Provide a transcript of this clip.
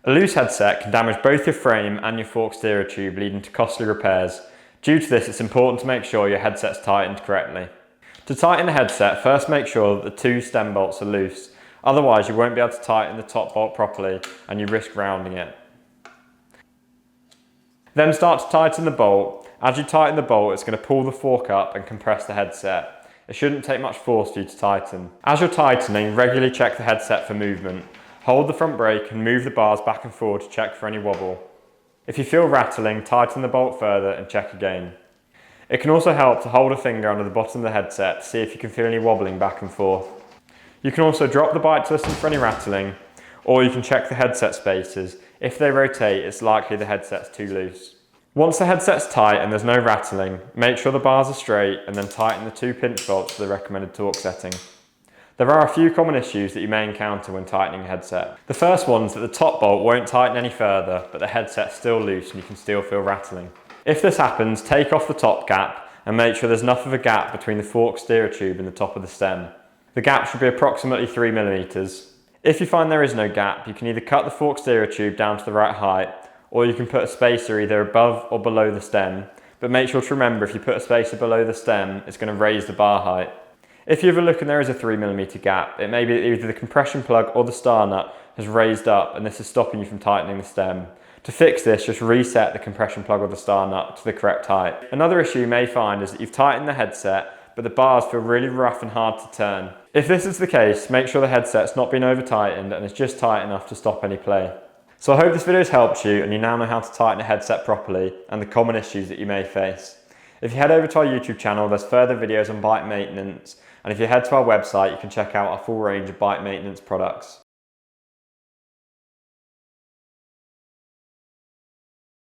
A loose headset can damage both your frame and your fork stereo tube, leading to costly repairs. Due to this, it's important to make sure your headset's tightened correctly. To tighten the headset, first make sure that the two stem bolts are loose. Otherwise, you won't be able to tighten the top bolt properly and you risk rounding it. Then start to tighten the bolt. As you tighten the bolt, it's going to pull the fork up and compress the headset. It shouldn't take much force for you to tighten. As you're tightening, regularly check the headset for movement. Hold the front brake and move the bars back and forward to check for any wobble. If you feel rattling, tighten the bolt further and check again. It can also help to hold a finger under the bottom of the headset to see if you can feel any wobbling back and forth. You can also drop the bite to listen for any rattling, or you can check the headset spacers. If they rotate, it's likely the headset's too loose. Once the headset's tight and there's no rattling, make sure the bars are straight and then tighten the two pinch bolts to the recommended torque setting. There are a few common issues that you may encounter when tightening a headset. The first one is that the top bolt won't tighten any further, but the headset's still loose and you can still feel rattling. If this happens, take off the top gap and make sure there's enough of a gap between the fork stereo tube and the top of the stem. The gap should be approximately 3mm. If you find there is no gap, you can either cut the fork stereo tube down to the right height, or you can put a spacer either above or below the stem, but make sure to remember if you put a spacer below the stem, it's going to raise the bar height. If you have a look and there is a 3mm gap, it may be that either the compression plug or the star nut has raised up and this is stopping you from tightening the stem. To fix this, just reset the compression plug or the star nut to the correct height. Another issue you may find is that you've tightened the headset, but the bars feel really rough and hard to turn. If this is the case, make sure the headset's not been over tightened and is just tight enough to stop any play. So I hope this video has helped you and you now know how to tighten a headset properly and the common issues that you may face. If you head over to our YouTube channel, there's further videos on bike maintenance, and if you head to our website, you can check out our full range of bike maintenance products.